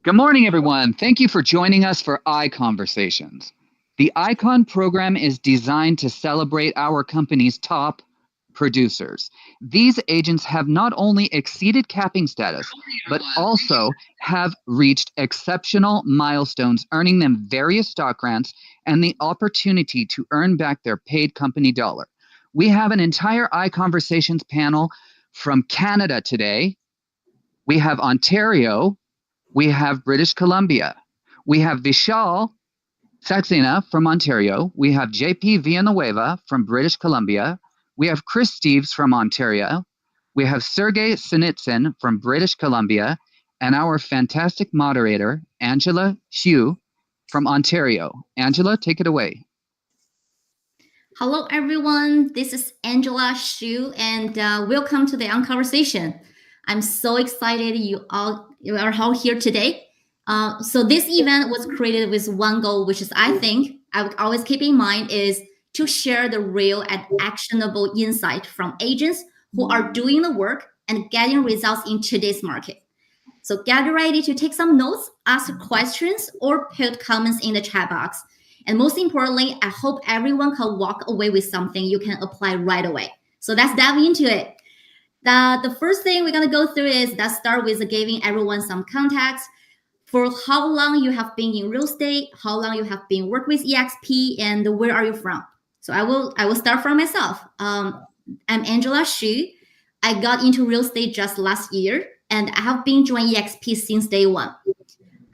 Good morning, everyone. Thank you for joining us for ICONversations. The ICON program is designed to celebrate our company's top producers. These agents have not only exceeded capping status, but also have reached exceptional milestones, earning them various stock grants and the opportunity to earn back their paid company dollar. We have an entire ICONversations panel from Canada today. We have Ontario. We have British Columbia. We have Vishal Saxena from Ontario. We have JP Villanueva from British Columbia. We have Chris Steves from Ontario. We have Sergey Sinitsyn from British Columbia. And our fantastic moderator, Angela Hsu from Ontario. Angela, take it away. Hello, everyone. This is Angela Hsu, and welcome to the ICONversation. I'm so excited you are all here today. So this event was created with one goal, which is I would always keep in mind is to share the real and actionable insight from agents who are doing the work and getting results in today's market. So get ready to take some notes, ask questions, or put comments in the chat box. And most importantly, I hope everyone can walk away with something you can apply right away. So let's dive into it. The first thing we're going to go through is let's start with giving everyone some context for how long you have been in real estate, how long you have been working with EXP, and where are you from. So I will start from myself. I'm Angela Hsu. I got into real estate just last year, and I have been joining EXP since day one.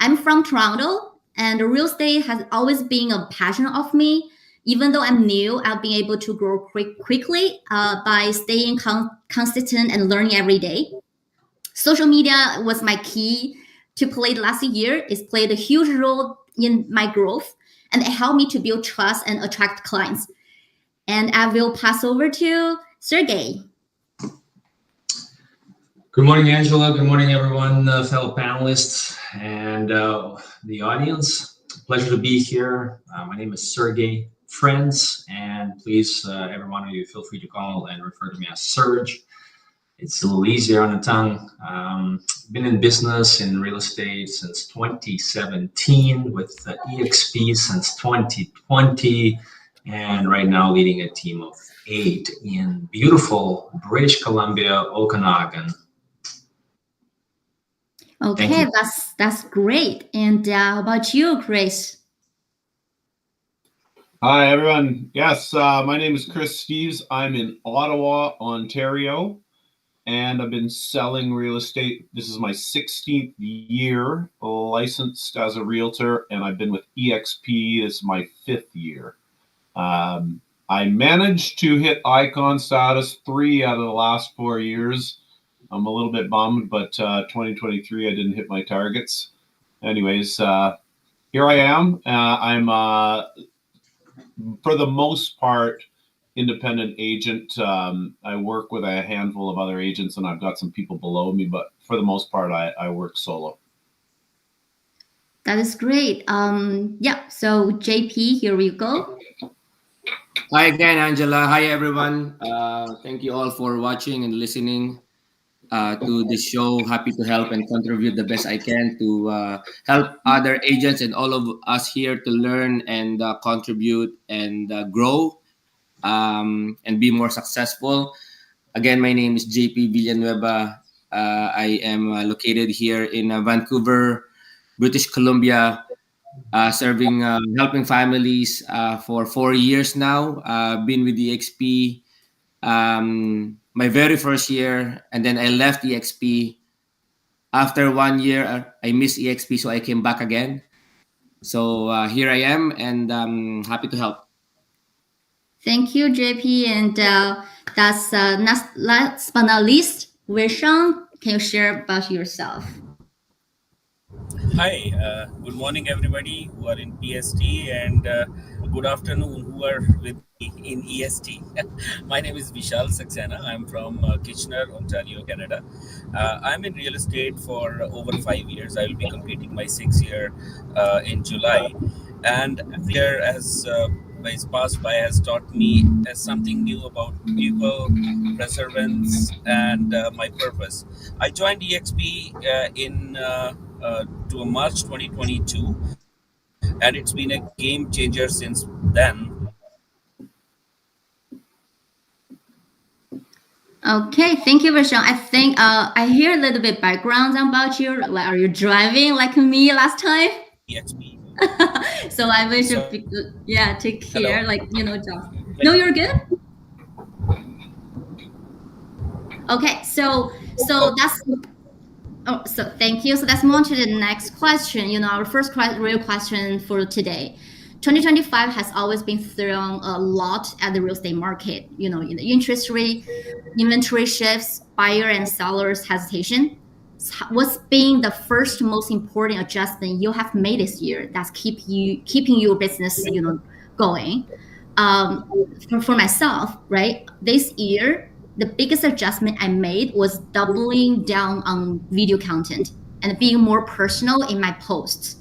I'm from Toronto, and real estate has always been a passion of me. Even though I'm new, I've been able to grow quickly by staying consistent and learning every day. Social media was my key to play last year. It's played a huge role in my growth, and it helped me to build trust and attract clients. And I will pass over to Sergey. Good morning, Angela. Good morning, everyone, fellow panelists and the audience. Pleasure to be here. My name is Sergey Friends, and please, every one of you, feel free to call and refer to me as Serge. It's a little easier on the tongue. Been in business in real estate since 2017 with EXP since 2020, and right now leading a team of 8 in beautiful British Columbia, Okanagan. Okay, that's great. And how about you, Chris? Hi, everyone. Yes, my name is Chris Steves. I'm in Ottawa, Ontario, and I've been selling real estate. This is my 16th year licensed as a realtor, and I've been with EXP. This is my 5th year. I managed to hit ICON status 3 out of the last 4 years. I'm a little bit bummed, but 2023, I didn't hit my targets. Anyways, here I am. I'm, for the most part, independent agent. I work with a handful of other agents, and I've got some people below me, but for the most part, I work solo. That is great. Yeah, so JP, here we go. Hi again, Angela. Hi, everyone. Thank you all for watching and listening to this show. Happy to help and contribute the best I can to help other agents and all of us here to learn and contribute and grow and be more successful. Again, my name is JP Villanueva. I am located here in Vancouver, British Columbia, serving, helping families for 4 years now. Been with EXP my very first year, and then I left EXP. After 1 year, I missed EXP, so I came back again. So here I am, and I'm happy to help. Thank you, JP. And that's last but not least, Vishal, can you share about yourself? Hi, good morning, everybody who are in PST, and good afternoon who are with me in EST. My name is Vishal Saxena. I'm from Kitchener, Ontario, Canada. I'm in real estate for over 5 years. I will be completing my 6th year in July. And every year as passed by has taught me something new about people, perseverance, and my purpose. I joined EXP in to a March 2022, and it's been a game changer since then. Okay, thank you, Vishal. I think I hear a little bit background about you. Like, are you driving like me last time? EXP. So I wish So, yeah, take care. hello. Like, just no, you're good. Okay, so that's so thank you. So let's move on to the next question. Our first real question for today. 2025 has always been thrown a lot at the real estate market. In the interest rate, inventory shifts, buyer and sellers hesitation. What's been the first most important adjustment you have made this year that's keeping your business going? For myself, right? This year, the biggest adjustment I made was doubling down on video content and being more personal in my posts.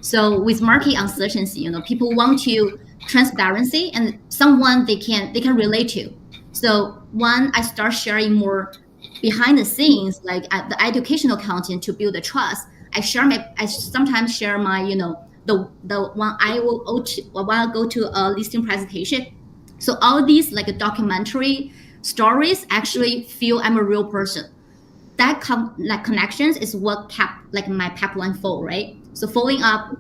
So with market uncertainty, people want to transparency and someone they can relate to. So when I start sharing more behind the scenes, like the educational content to build the trust, I sometimes share my, the one I will when I go to a listing presentation. So all these like a documentary stories actually feel I'm a real person. That like connections is what kept like my pipeline full, right? So following up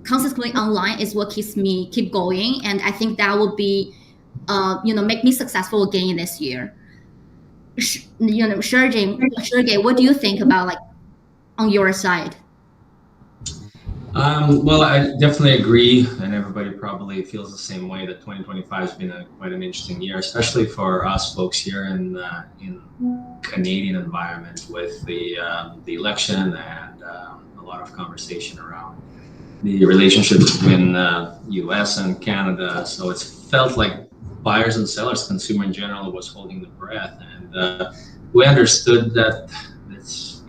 consistently online is what keep going, and I think that will be make me successful again this year. Sergey, what do you think about like on your side? Well, I definitely agree, and everybody probably feels the same way that 2025 has been quite an interesting year, especially for us folks here in Canadian environment with the election and a lot of conversation around the relationship between U.S. and Canada. So it's felt like buyers and sellers, consumer in general, was holding the breath, and we understood that it's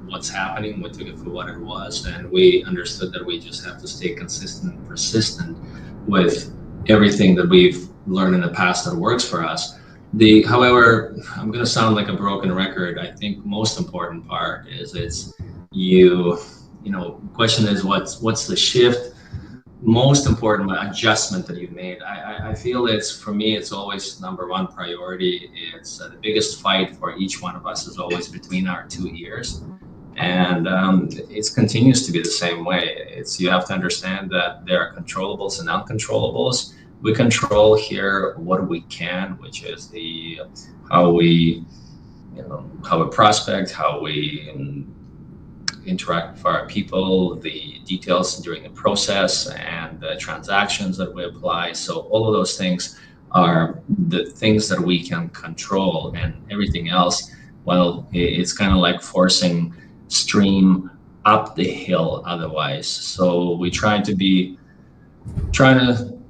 what's happening. We took it for what it was, and we understood that we just have to stay consistent and persistent with everything that we've learned in the past that works for us. However, I'm going to sound like a broken record. I think most important part is question is what's the shift, most important adjustment that you've made. I feel for me it's always number one priority. It's the biggest fight for each one of us is always between our two ears, and it continues to be the same way. You have to understand that there are controllables and uncontrollables. We control here what we can, which is how we prospect, how we interact with our people, the details during the process, and the transactions that we apply. So all of those things are the things that we can control, and everything else, well, it's kind of like forcing stream up the hill otherwise. So we trying to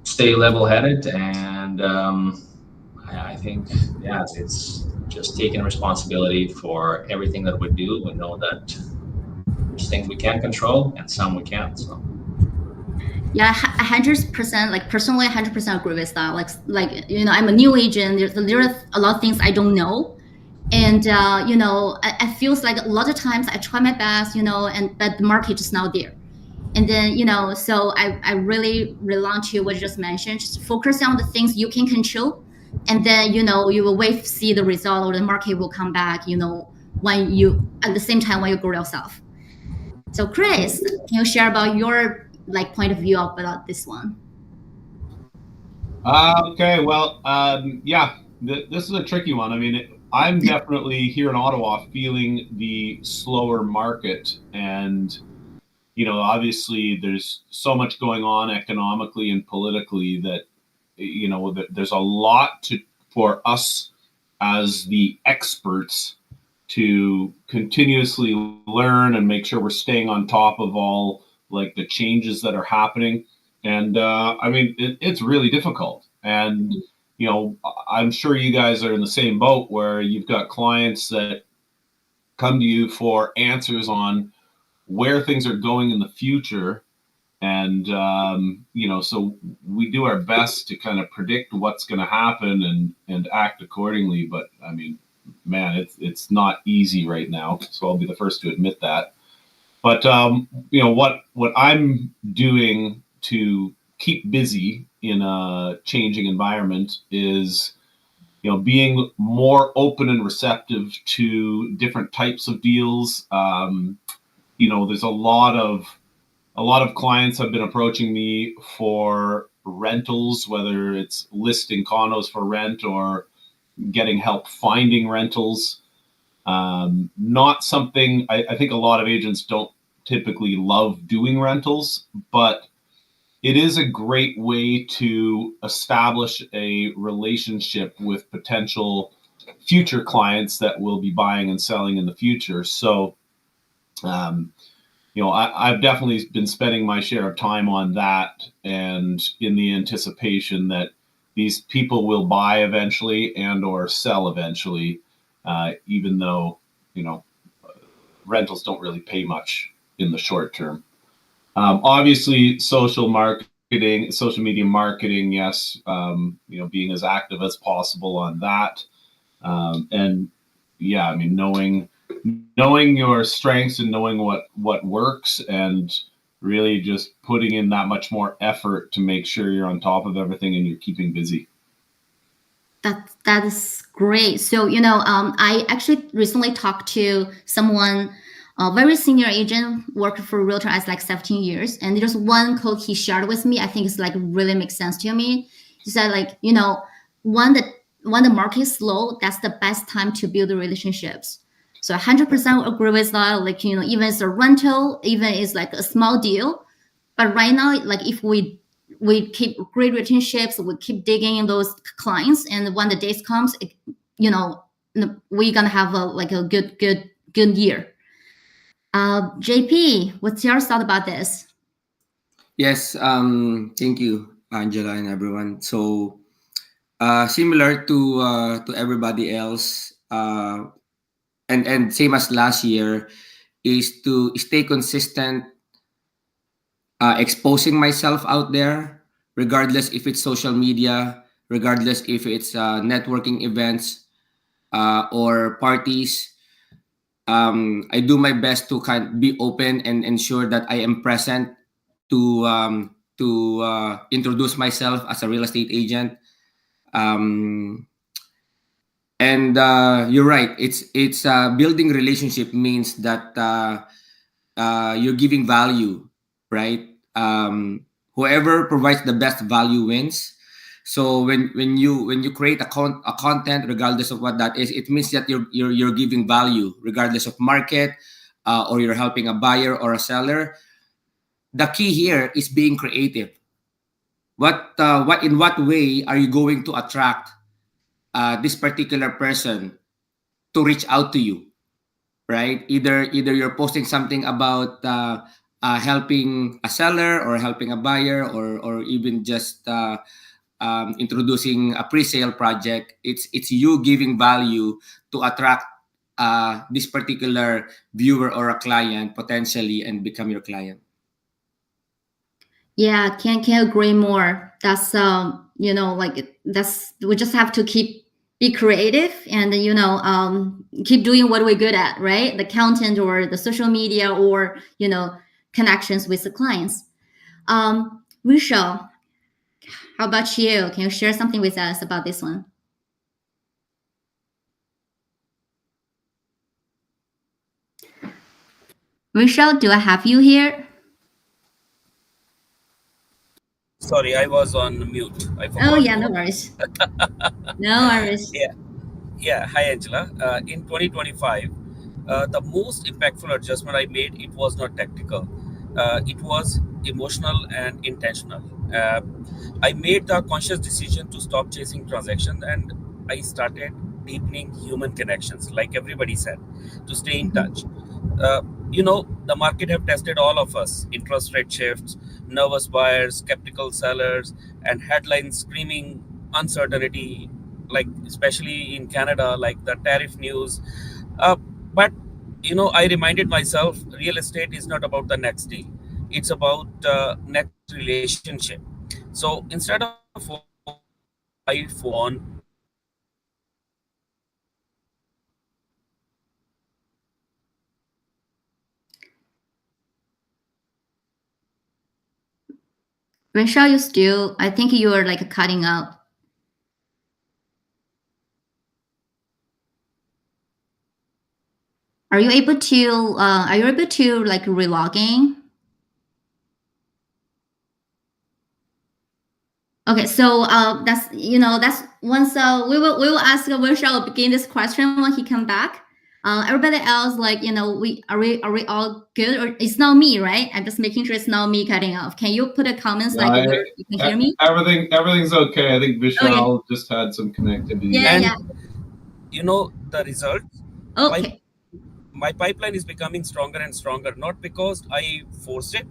stay level-headed, and I think it's just taking responsibility for everything that we do. We know that there's things we can control and some we can't. So yeah, 100%. Like personally, 100% agree with that. Like I'm a new agent. There are a lot of things I don't know. And I feels like a lot of times I try my best, but the market is not there. And then so I really rely to what you just mentioned. Just focus on the things you can control, and then you will wait to see the result, or the market will come back. When you at the same time when you grow yourself. So Chris, can you share about your point of view about this one? Okay, well, this is a tricky one. I mean, I'm definitely here in Ottawa feeling the slower market, and obviously there's so much going on economically and politically that that there's a lot for us as the experts to continuously learn and make sure we're staying on top of all like the changes that are happening. And I mean, it's really difficult. And I'm sure you guys are in the same boat where you've got clients that come to you for answers on where things are going in the future. And, so we do our best to kind of predict what's going to happen and act accordingly. But I mean, man, it's not easy right now. So I'll be the first to admit that. But what I'm doing to keep busy in a changing environment is being more open and receptive to different types of deals. There's a lot of clients have been approaching me for rentals, whether it's listing condos for rent or getting help finding rentals. Not something I think a lot of agents don't typically love doing rentals, but it is a great way to establish a relationship with potential future clients that will be buying and selling in the future. So, I've definitely been spending my share of time on that, and in the anticipation that these people will buy eventually and or sell eventually, even though, rentals don't really pay much in the short term. Obviously, social media marketing, yes, being as active as possible on that. And yeah, I mean, knowing your strengths and knowing what works, and really just putting in that much more effort to make sure you're on top of everything and you're keeping busy. That is great. So, I actually recently talked to someone, a very senior agent, worked for a realtor as like 17 years. And there's one quote he shared with me. I think it's like really makes sense to me. He said, like, when the market is slow, that's the best time to build the relationships. So 100% agree with that. Like, even it's a rental, even it's like a small deal. But right now, like if we keep great relationships, we keep digging in those clients, and when the days comes, we're gonna have a good year. JP, what's your thought about this? Yes, thank you, Angela and everyone. So, similar to everybody else, and same as last year, is to stay consistent, exposing myself out there, regardless if it's social media, regardless if it's networking events or parties. I do my best to kind of be open and ensure that I am present to introduce myself as a real estate agent. And you're right. It's building relationship means that you're giving value, right? Whoever provides the best value wins. So when you create a content, regardless of what that is, it means that you're giving value, regardless of market, or you're helping a buyer or a seller. The key here is being creative. In what way are you going to attract this particular person to reach out to you, right? Either you're posting something about helping a seller or helping a buyer, or even just introducing a pre-sale project. It's you giving value to attract this particular viewer or a client potentially and become your client. Yeah, can't agree more. That's we just have to be creative, and keep doing what we're good at, right? The content or the social media, or connections with the clients. Rachel, how about you? Can you share something with us about this one? Rachel, do I have you here? Sorry, I was on mute. I forgot. Oh yeah, no worries. No worries. Yeah. Hi, Angela. In 2025, the most impactful adjustment I made, it was not tactical. It was emotional and intentional. Uh, I made the conscious decision to stop chasing transactions, and I started deepening human connections, like everybody said, to stay in touch. Uh, the market have tested all of us: interest rate shifts, nervous buyers, skeptical sellers, and headlines screaming uncertainty, like especially in Canada, like the tariff news. But I reminded myself, real estate is not about the next deal; it's about next relationship. So instead of focusing on what I want, Rachel, you still, I think you are like cutting out. Are you able to like relogging? Okay, so that's that's once we will ask Rachel begin this question when he come back. Everybody else, like are we all good, or it's not me, right? I'm just making sure it's not me cutting off. Can you put a comments like you can hear me? Everything's okay. I think Vishal just had some connectivity. Yeah. You know the result. Okay. My pipeline is becoming stronger and stronger, not because I forced it,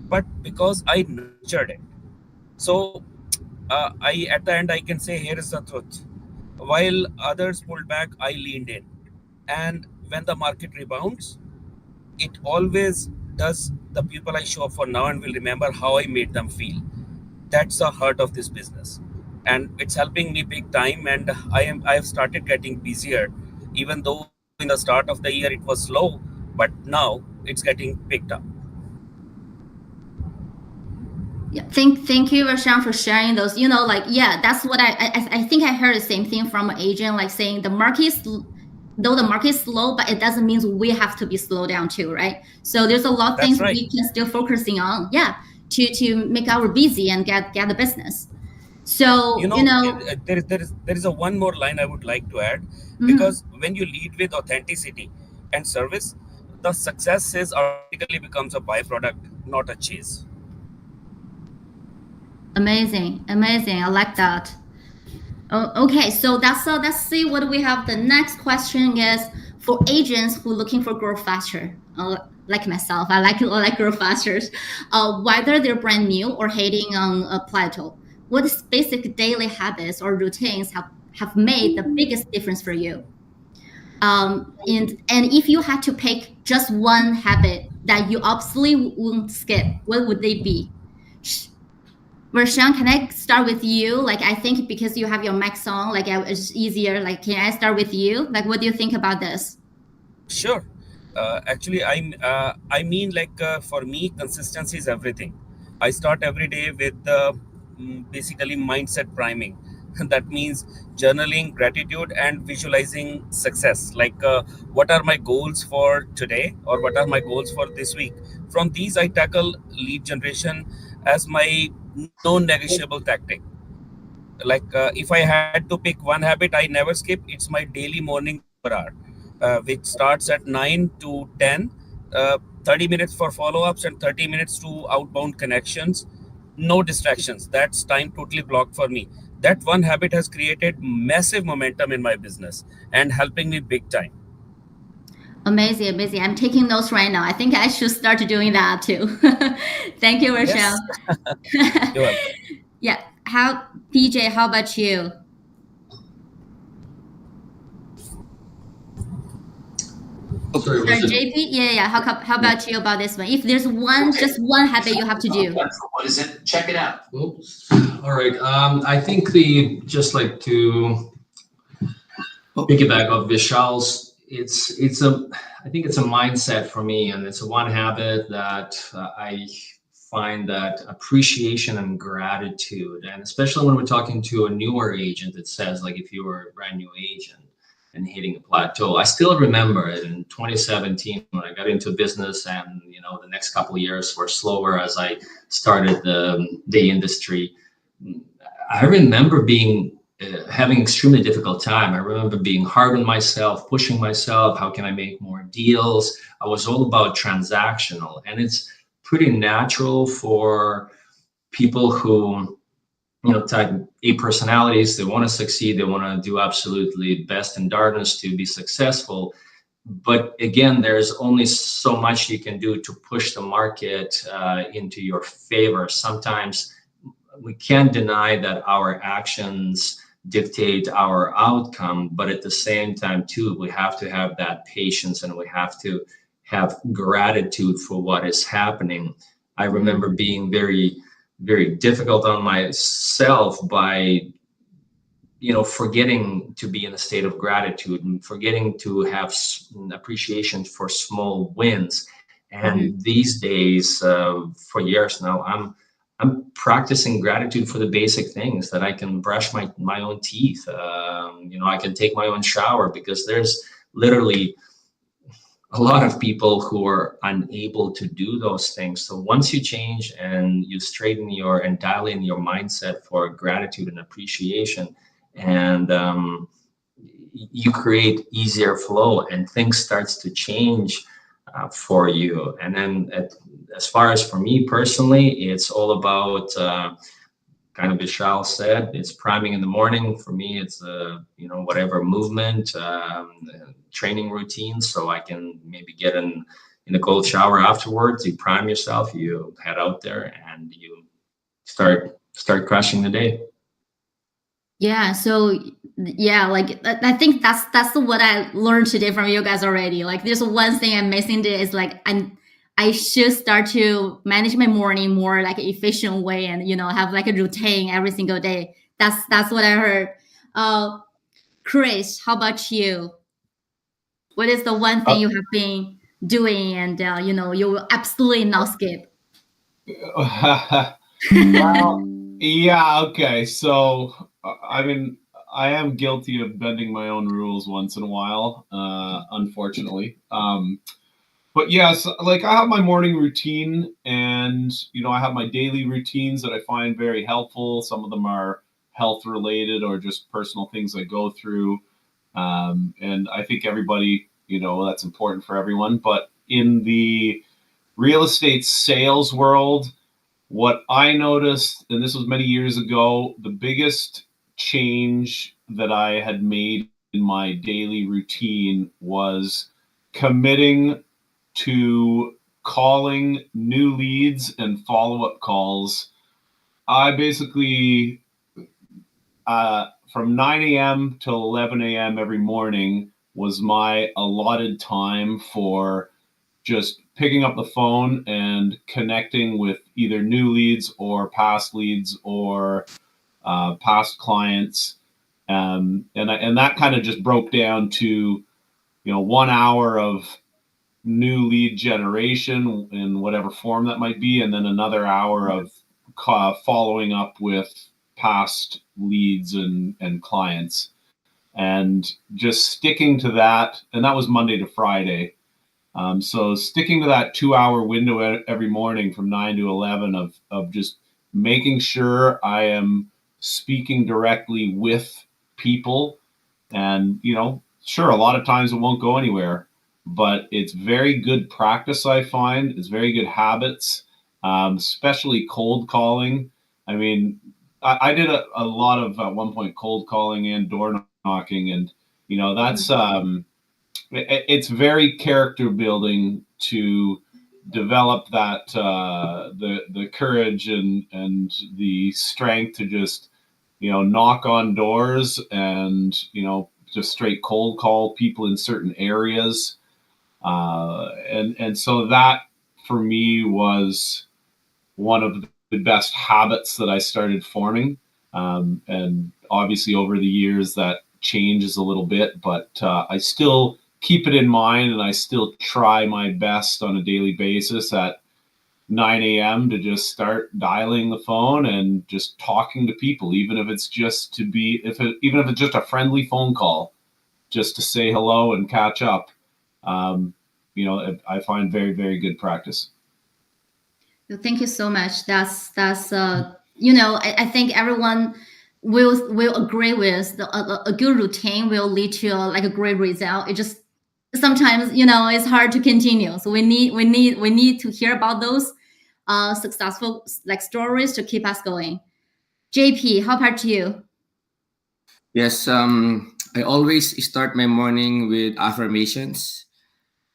but because I nurtured it. So I at the end I can say, here is the truth. While others pulled back, I leaned in, and when the market rebounds, it always does. The people I show up for now and will remember how I made them feel. That's the heart of this business, and it's helping me big time. And I have started getting busier, even though in the start of the year it was slow, but now it's getting picked up. Yeah, thank you, Rashan, for sharing those. That's what I think I heard the same thing from an agent, like saying the market is, though the market is slow, but it doesn't mean we have to be slowed down too, right? So there's a lot of things we can still focusing on, to make our busy and get the business. So there is a one more line I would like to add, because when you lead with authenticity and service, the success is automatically becomes a byproduct, not a chase. Amazing. I like that. Okay, so let's see what we have. The next question is for agents who are looking for growth faster. Like myself, I like growth faster. Whether they're brand new or hitting on a plateau, what basic daily habits or routines have made the biggest difference for you? And if you had to pick just one habit that you absolutely wouldn't skip, what would they be? Rashan, can I start with you? Like, I think because you have your mic on, like it's easier. Like, can I start with you? Like, what do you think about this? Sure. Actually, I mean, like for me, consistency is everything. I start every day with basically mindset priming. That means journaling, gratitude, and visualizing success. Like, what are my goals for today, or what are my goals for this week? From these, I tackle lead generation as my non-negotiable tactic. Like if I had to pick one habit I never skip, it's my daily morning power hour, which starts at 9 to 10, 30 minutes for follow-ups and 30 minutes to outbound connections. No distractions. That's time totally blocked for me. That one habit has created massive momentum in my business and helping me big time. Amazing. I'm taking notes right now. I think I should start doing that too. Thank you, Rochelle. Yes. You're welcome. Yeah. PJ, how about you? Sorry, JP? Yeah. How about you about this one? If there's just one habit you have to do. What is it? Check it out. Oops. All right. I think just like to piggyback of Vishal's, I think it's a mindset for me, and it's one habit that I find that appreciation and gratitude, and especially when we're talking to a newer agent, it says like if you were a brand new agent and hitting a plateau. I still remember it in 2017 when I got into business, and the next couple of years were slower as I started the industry. I remember having extremely difficult time. I remember being hard on myself, pushing myself. How can I make more deals? I was all about transactional, and it's pretty natural for people who type A personalities. They want to succeed. They want to do absolutely best in darkness to be successful. But again, there's only so much you can do to push the market into your favor. Sometimes we can't deny that our actions dictate our outcome, but at the same time too, we have to have that patience, and we have to have gratitude for what is happening. I remember being very, very difficult on myself by forgetting to be in a state of gratitude and forgetting to have appreciation for small wins. And these days, for years now, I'm I'm practicing gratitude for the basic things, that I can brush my own teeth. I can take my own shower, because there's literally a lot of people who are unable to do those things. So once you change and you straighten and dial in your mindset for gratitude and appreciation, and you create easier flow, and things starts to change for you. And then as far as for me personally, it's all about kind of Vishal said, it's priming in the morning. For me, it's whatever movement, training routine, so I can maybe get in a cold shower afterwards. You prime yourself, you head out there, and you start crushing the day. Yeah, so yeah, like I think that's what I learned today from you guys already. Like there's one thing I'm missing today is like I should start to manage my morning more like an efficient way, and have like a routine every single day. That's what I heard. Chris, how about you? What is the one thing you have been doing and you will absolutely not skip? Well, yeah, okay. So, I mean, I am guilty of bending my own rules once in a while, unfortunately. But yes, like I have my morning routine, and I have my daily routines that I find very helpful. Some of them are health related or just personal things I go through. And I think everybody, that's important for everyone. But in the real estate sales world, what I noticed, and this was many years ago, the biggest change that I had made in my daily routine was committing to calling new leads and follow-up calls. I basically, from 9 a.m. to 11 a.m. every morning was my allotted time for just picking up the phone and connecting with either new leads or past leads or past clients. And that kind of just broke down to, 1 hour of new lead generation in whatever form that might be, and then another hour of following up with past leads and clients, and just sticking to that. And that was Monday to Friday. So sticking to that 2-hour window every morning from 9 to 11 of just making sure I am speaking directly with people. And, sure, a lot of times it won't go anywhere, but it's very good practice, I find. It's very good habits, especially cold calling. I mean, I did a lot of, at one point, cold calling and door knocking. And, that's... it's very character building to develop that the courage and the strength to just knock on doors and just straight cold call people in certain areas, and so that for me was one of the best habits that I started forming, and obviously over the years that changes a little bit, but I still keep it in mind, and I still try my best on a daily basis at 9 a.m. to just start dialing the phone and just talking to people, even if it's just even if it's just a friendly phone call, just to say hello and catch up. I find very, very good practice. Thank you so much. That's I think everyone will agree with a good routine will lead to like a great result. It just sometimes it's hard to continue. So we need to hear about those successful like stories to keep us going. JP, how about you? Yes, I always start my morning with affirmations,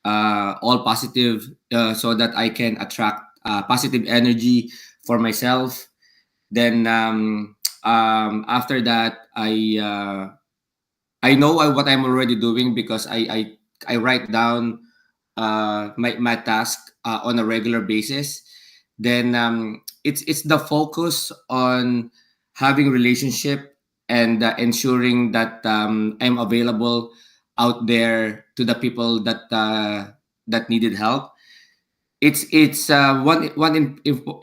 all positive, so that I can attract positive energy for myself. Then after that, I know what I'm already doing, because I write down my task on a regular basis. Then it's the focus on having relationship and ensuring that I'm available out there to the people that needed help. It's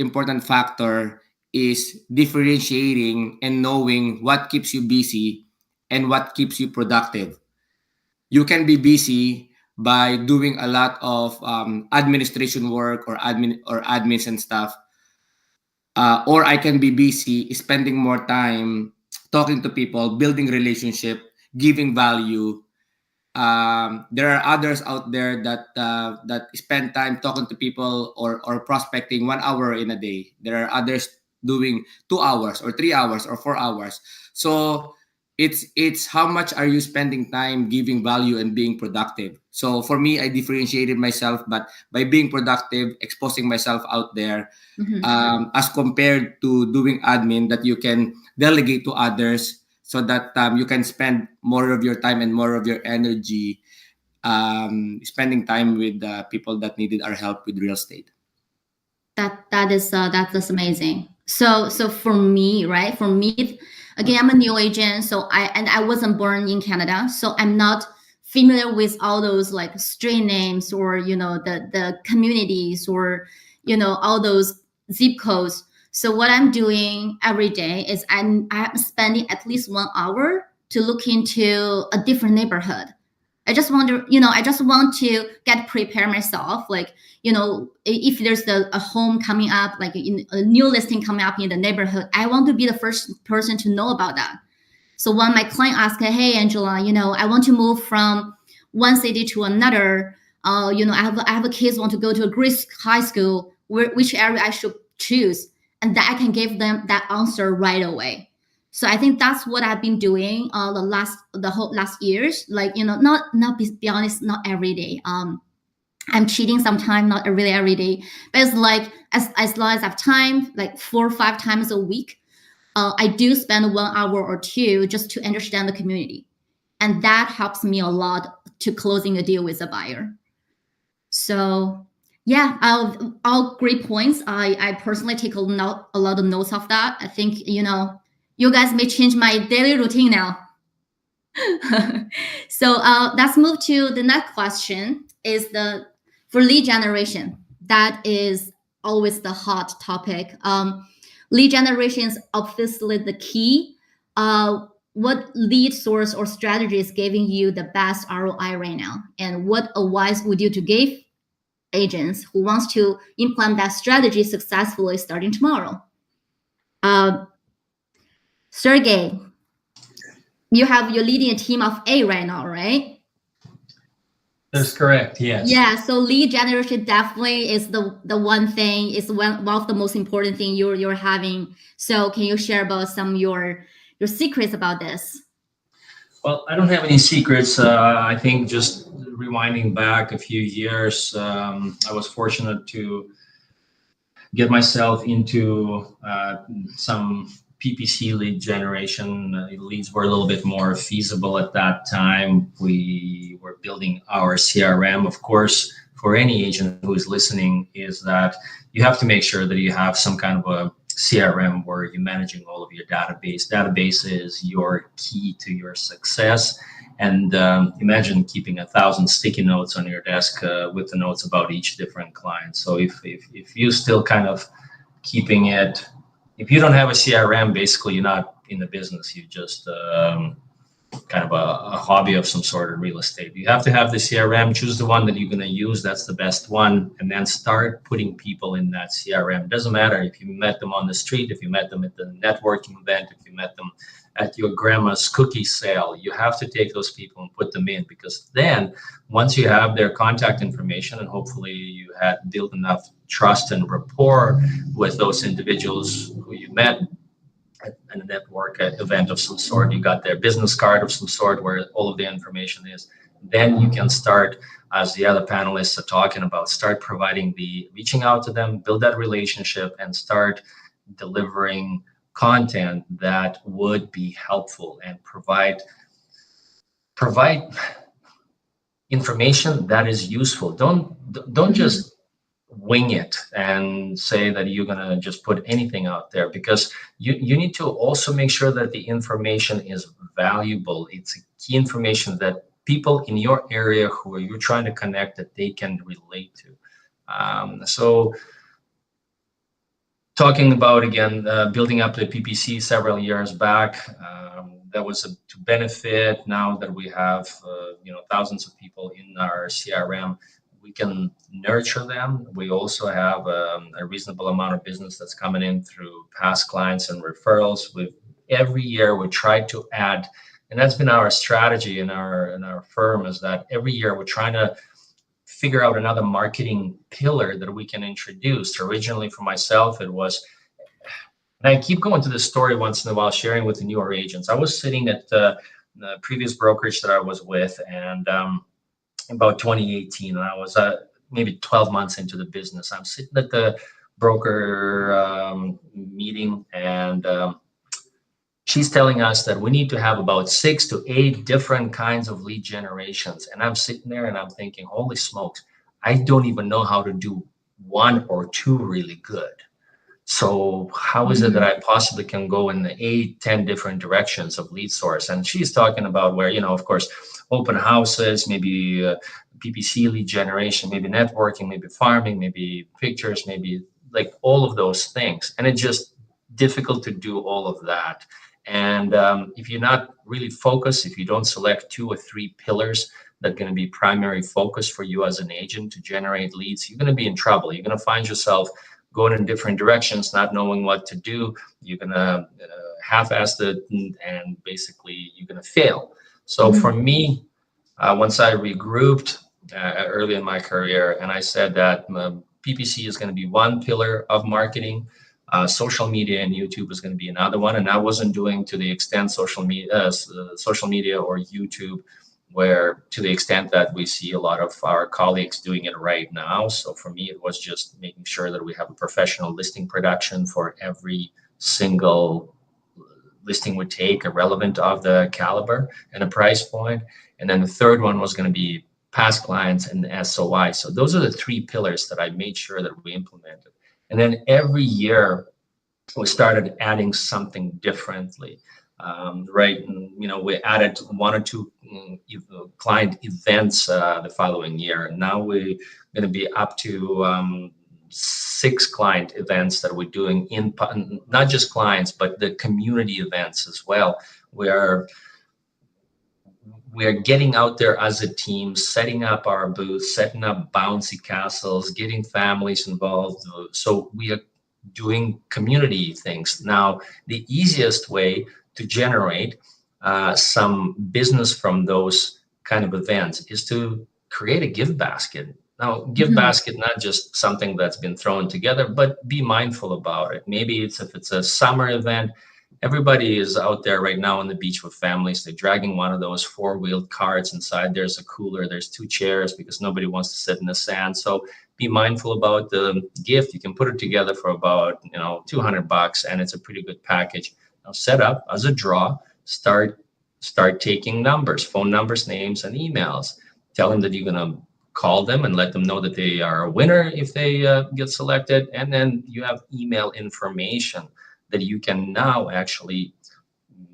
important factor is differentiating and knowing what keeps you busy and what keeps you productive. You can be busy by doing a lot of administration work or admins and stuff, or I can be busy spending more time talking to people, building relationship, giving value. There are others out there that spend time talking to people or prospecting 1 hour in a day. There are others doing 2 hours or 3 hours or 4 hours. So it's how much are you spending time giving value and being productive. So for me, I differentiated myself, but by being productive, exposing myself out there, as compared to doing admin that you can delegate to others so that you can spend more of your time and more of your energy spending time with people that needed our help with real estate. That's amazing. So for me, right? For me, again, I'm a new agent, so I wasn't born in Canada, so I'm not familiar with all those like street names or the communities or all those zip codes. So what I'm doing every day is I'm spending at least 1 hour to look into a different neighborhood. I just want to get prepared myself, like if there's a home coming up, like a new listing coming up in the neighborhood, I want to be the first person to know about that. So when my client asks, hey, Angela, I want to move from one city to another. I have a kids want to go to a great high school. Which area I should choose, and that I can give them that answer right away. So I think that's what I've been doing the whole last years. Like not be honest, not every day. I'm cheating sometimes, not really every day, but it's like as long as I have time, like 4 or 5 times a week. I do spend 1 hour or 2 just to understand the community. And that helps me a lot to closing a deal with a buyer. So yeah, all great points. I personally take a lot of notes of that. I think, you guys may change my daily routine now. So let's move to the next question is for lead generation. That is always the hot topic. Lead generation is obviously the key. What lead source or strategy is giving you the best ROI right now? And what advice would you to give agents who wants to implement that strategy successfully starting tomorrow? Sergey, you're leading a team of 8 right now, right? That's correct. Yes. Yeah. So lead generation definitely is the one thing, is one of the most important thing you're having. So can you share about some of your secrets about this? Well, I don't have any secrets. I think just rewinding back a few years, I was fortunate to get myself into some PPC lead generation. Leads were a little bit more feasible at that time. We were building our CRM. Of course, for any agent who is listening, is that you have to make sure that you have some kind of a CRM where you're managing all of your database. Database is your key to your success. And imagine keeping 1,000 sticky notes on your desk with the notes about each different client. So if you still kind of keeping it, if you don't have a CRM, basically you're not in the business. You just kind of a hobby of some sort of real estate. You have to have the CRM, choose the one that you're going to use. That's the best one. And then start putting people in that CRM. It doesn't matter if you met them on the street, if you met them at the networking event, if you met them at your grandma's cookie sale. You have to take those people and put them in, because then once you have their contact information and hopefully you had built enough trust and rapport with those individuals who you met at a network event of some sort, you got their business card of some sort where all of the information is, then you can start, as the other panelists are talking about, start reaching out to them, build that relationship, and start delivering content that would be helpful and provide information that is useful. Don't just wing it and say that you're going to just put anything out there, because you need to also make sure that the information is valuable. It's key information that people in your area who you're trying to connect, that they can relate to. So talking about, again, building up the PPC several years back. That was to benefit. Now that we have thousands of people in our CRM, we can nurture them. We also have a reasonable amount of business that's coming in through past clients and referrals. Every year we try to add, and that's been our strategy in our firm, is that every year we're trying to figure out another marketing pillar that we can introduce. Originally for myself, it was, and I keep going to this story once in a while, sharing with the newer agents. I was sitting at the previous brokerage that I was with, and about 2018, and I was maybe 12 months into the business. I'm sitting at the broker meeting, and she's telling us that we need to have about 6 to 8 different kinds of lead generations. And I'm sitting there and I'm thinking, holy smokes, I don't even know how to do 1 or 2 really good. So how is it that I possibly can go in the 8, 10 different directions of lead source? And she's talking about where, of course, open houses, maybe PPC lead generation, maybe networking, maybe farming, maybe pictures, maybe like all of those things. And it's just difficult to do all of that. And if you're not really focused, if you don't select 2 or 3 pillars that are going to be primary focus for you as an agent to generate leads, you're going to be in trouble. You're going to find yourself going in different directions, not knowing what to do. You're going to half-ass it, and basically you're going to fail. So for me, once I regrouped early in my career, and I said that PPC is going to be one pillar of marketing, social media and YouTube is going to be another one. And I wasn't doing to the extent social media or YouTube, where to the extent that we see a lot of our colleagues doing it right now. So for me, it was just making sure that we have a professional listing production for every single listing we take, irrelevant of the caliber and a price point. And then the third one was going to be past clients and SOI. So those are the 3 pillars that I made sure that we implemented. And then every year we started adding something differently. Right, and, we added 1 or 2 client events the following year. And now we're going to be up to 6 client events that we're doing in not just clients, but the community events as well. We are getting out there as a team, setting up our booths, setting up bouncy castles, getting families involved. So we are doing community things. Now, the easiest way to generate some business from those kind of events is to create a gift basket. Now, gift basket, not just something that's been thrown together, but be mindful about it. Maybe if it's a summer event, everybody is out there right now on the beach with families. They're dragging one of those 4-wheeled carts. Inside there's a cooler, there's 2 chairs because nobody wants to sit in the sand. So be mindful about the gift. You can put it together for about $200, and it's a pretty good package. Now set up as a draw. Start taking numbers, phone numbers, names, and emails. Tell them that you're going to call them and let them know that they are a winner if they get selected. And then you have email information that you can now actually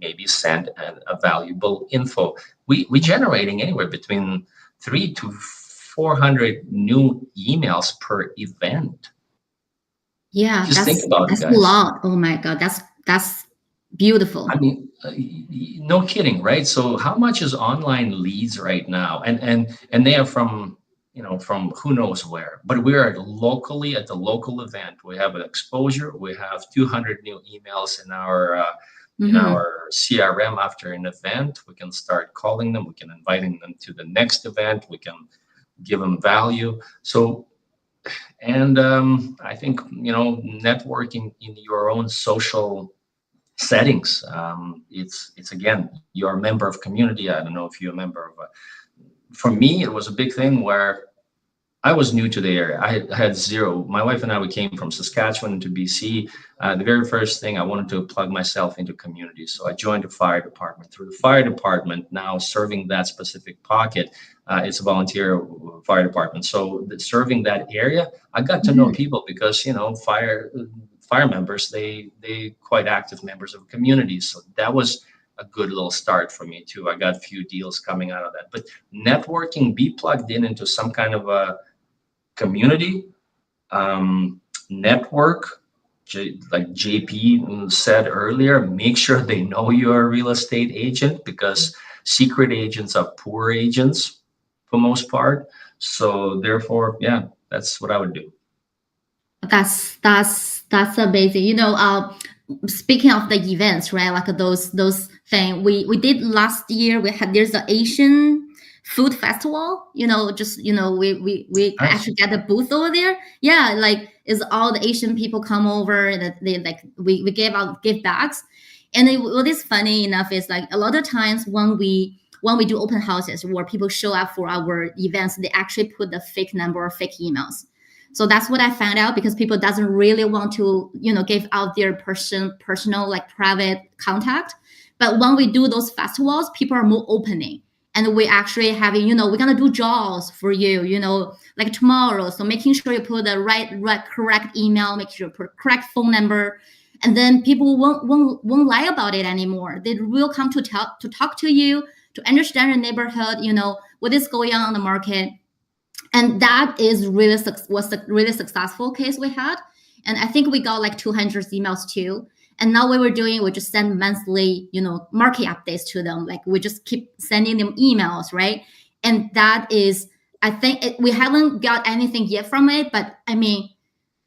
maybe send a valuable info. We're generating anywhere between 300 to 400 new emails per event. Yeah, just think about it, guys. That's a lot. Oh my God, that's beautiful. I mean, no kidding, right? So how much is online leads right now? And they are from from who knows where, but we are locally at the local event. We have an exposure. We have 200 new emails in our CRM after an event. We can start calling them. We can invite them to the next event. We can give them value. So, and I think networking in your own social settings. It's again, you're a member of community. I don't know if you're a member of. For me, it was a big thing where I was new to the area. I had zero. My wife and I, we came from Saskatchewan to BC. The very first thing, I wanted to plug myself into community. So I joined the fire department. Through the fire department, now serving that specific pocket, it's a volunteer fire department. So serving that area, I got to know people because, fire members, they quite active members of communities. So that was a good little start for me too. I got a few deals coming out of that. But networking, be plugged into some kind of a community, network, like JP said earlier, make sure they know you're a real estate agent, because secret agents are poor agents for most part. So therefore, yeah, that's what I would do. That's amazing. Speaking of the events, right? Like those thing we did last year. There's the Asian food festival. We Nice. actually get a booth over there. Yeah, like is all the Asian people come over that they like we gave out gift bags, and what is funny enough is like a lot of times when we do open houses where people show up for our events, they actually put the fake number or fake emails. So that's what I found out, because people doesn't really want to, give out their personal, like private contact. But when we do those festivals, people are more opening. And we actually having, we're gonna do jaws for you, like tomorrow. So making sure you put the right correct email, make sure you put correct phone number, and then people won't lie about it anymore. They will come to talk to you, to understand your neighborhood, what is going on the market. And that is was a really successful case we had. And I think we got like 200 emails too. And now what we're doing, we just send monthly, market updates to them. Like we just keep sending them emails, right? And that is, I think we haven't got anything yet from it, but I mean,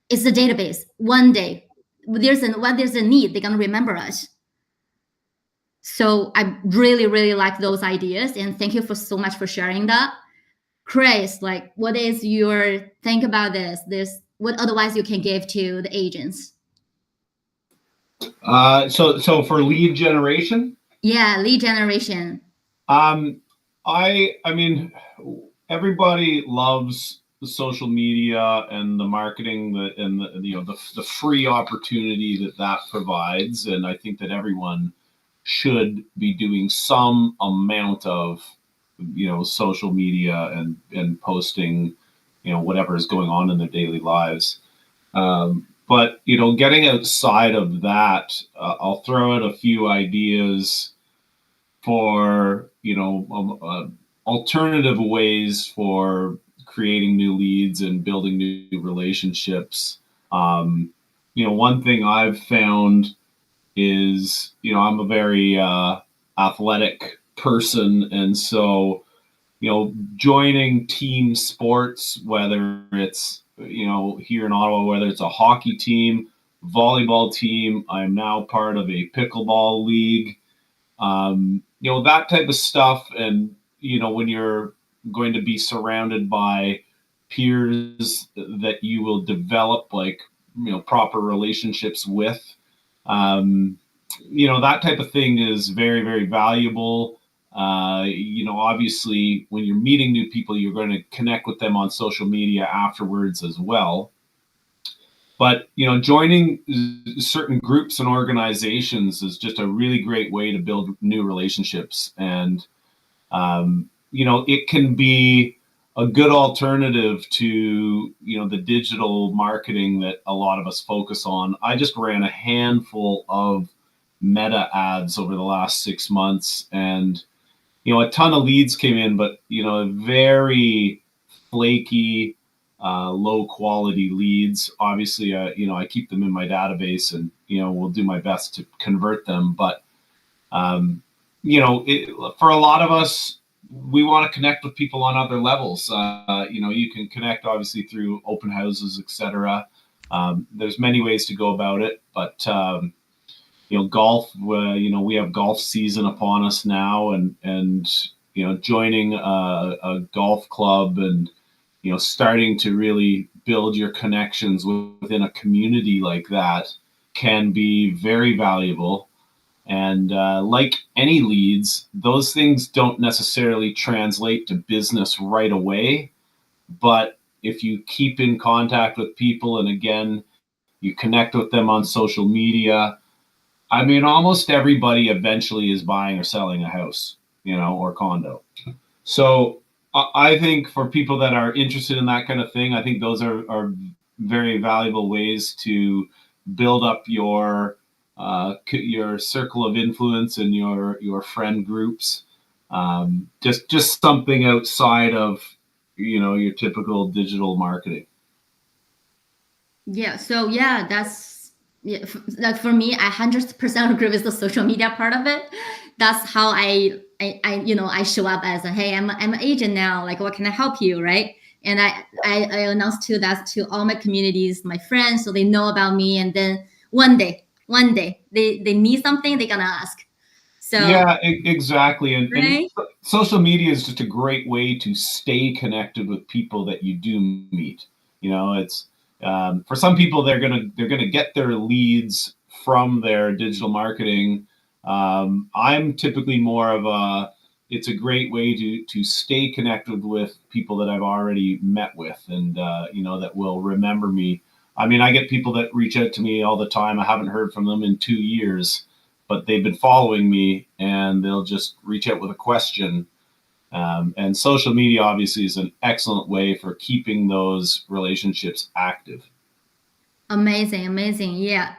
it's a database. One day, when there's a need, they're gonna remember us. So I really, really like those ideas, and thank you so much for sharing that. Chris, like, what is your think about this? What advice you can give to the agents? So for lead generation? Yeah, lead generation. I mean, everybody loves the social media and the marketing and the free opportunity that provides, and I think that everyone should be doing some amount of social media and posting whatever is going on in their daily lives. But getting outside of that, I'll throw out a few ideas for alternative ways for creating new leads and building new relationships. One thing I've found is I'm a very athletic person, and so joining team sports, whether it's here in Ottawa, whether it's a hockey team, volleyball team, I'm now part of a pickleball league, that type of stuff. And when you're going to be surrounded by peers that you will develop like proper relationships with, that type of thing is very, very valuable. Obviously, when you're meeting new people, you're going to connect with them on social media afterwards as well. But, joining certain groups and organizations is just a really great way to build new relationships. And, it can be a good alternative to, the digital marketing that a lot of us focus on. I just ran a handful of Meta ads over the last 6 months, and a ton of leads came in, but very flaky, low quality leads. Obviously, I keep them in my database, and will do my best to convert them. But for a lot of us, we want to connect with people on other levels. You can connect obviously through open houses, etc. There's many ways to go about it, but golf, we have golf season upon us now, and joining a golf club and starting to really build your connections within a community like that can be very valuable. And like any leads, those things don't necessarily translate to business right away. But if you keep in contact with people, and again, you connect with them on social media, I mean, almost everybody eventually is buying or selling a house, or condo. So I think for people that are interested in that kind of thing, I think those are very valuable ways to build up your circle of influence and your friend groups. Just something outside of your typical digital marketing. Yeah. So yeah, that's like for me, I 100% agree with the social media part of it. That's how I show up as a, hey, I'm an agent now. Like, what can I help you, right? And I announced that to all my communities, my friends, so they know about me. And then one day they need something, they're gonna ask. So yeah, exactly. And right? social media is just a great way to stay connected with people that you do meet. You know, it's for some people they're gonna get their leads from their digital marketing. I'm typically more of a, it's a great way to stay connected with people that I've already met with, and that will remember me. I mean, I get people that reach out to me all the time. I haven't heard from them in 2 years, but they've been following me, and they'll just reach out with a question. And social media obviously is an excellent way for keeping those relationships active. Amazing. Yeah.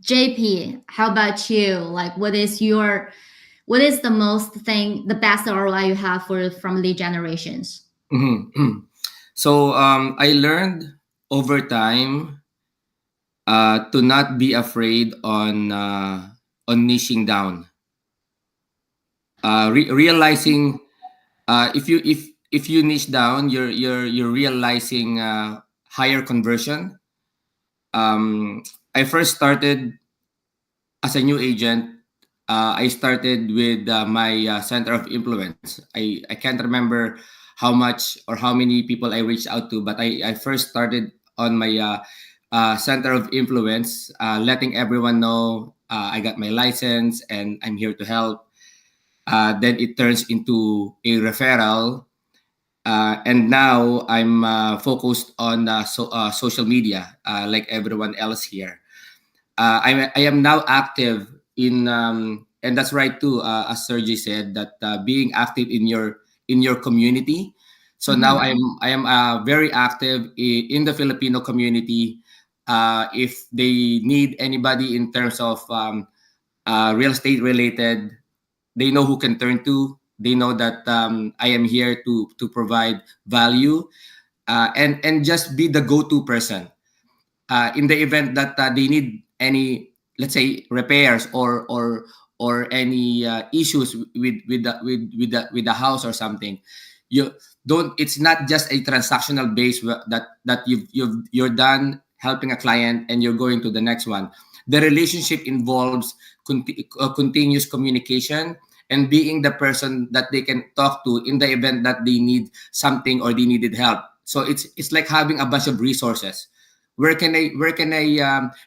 JP, how about you? Like, what is the best ROI you have from lead generations? So I learned over time to not be afraid on niching down. Realizing if you niche down, you're realizing higher conversion. I first started as a new agent. I started with my center of influence. I can't remember how much or how many people I reached out to, but I first started on my center of influence, letting everyone know I got my license and I'm here to help. Then it turns into a referral. And now I'm focused on social media, like everyone else here. I am now active in, and that's right too, as Sergey said, that being active in your community. So now I am very active in the Filipino community. If they need anybody in terms of real estate related, they know who can turn to. They know that I am here to provide value, and just be the go-to person in the event that they need any, let's say, repairs or any issues with the house or something. You don't. It's not just a transactional base that you're done helping a client and you're going to the next one. The relationship involves continuous communication and being the person that they can talk to in the event that they need something or they needed help. So it's like having a bunch of resources. Where can I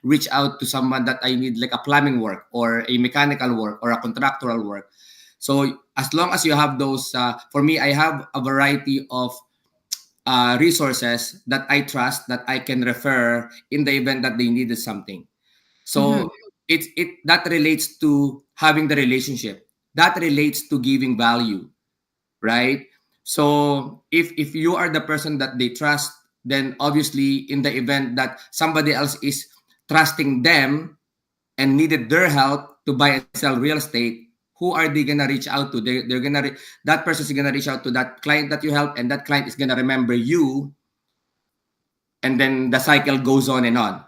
reach out to someone that I need, like a plumbing work or a mechanical work or a contractural work? So as long as you have those, for me, I have a variety of resources that I trust that I can refer in the event that they needed something. So it that relates to having the relationship. That relates to giving value, right? So if you are the person that they trust, then obviously in the event that somebody else is trusting them and needed their help to buy and sell real estate, who are they gonna reach out to? They're gonna that person is gonna reach out to that client that you help, and that client is gonna remember you, and then the cycle goes on and on.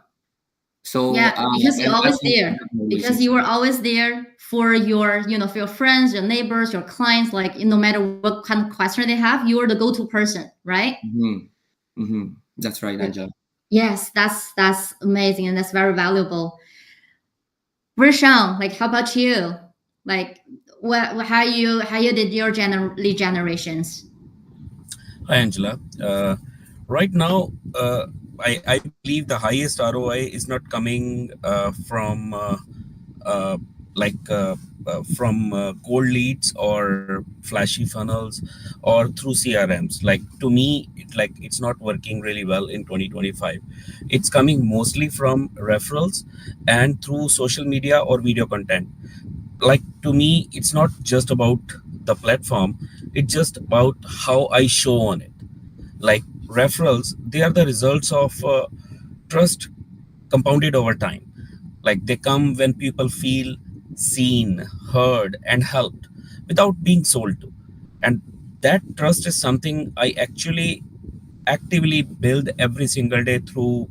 So Yeah, because you're and always that's there. Because you were always there for your, for your friends, your neighbors, your clients. Like, no matter what kind of question they have, you are the go-to person, right? That's right, Angela. Yes, that's amazing, and that's very valuable. Rishon, like, how about you? Like, how you did your lead generations? Hi, Angela. Right now, I believe the highest ROI is not coming from cold leads or flashy funnels or through CRMs. Like, to me, it's not working really well in 2025. It's coming mostly from referrals and through social media or video content. Like, to me, it's not just about the platform, it's just about how I show on it. Like, referrals, they are the results of trust compounded over time. Like, they come when people feel seen, heard, and helped without being sold to. And that trust is something I actually actively build every single day through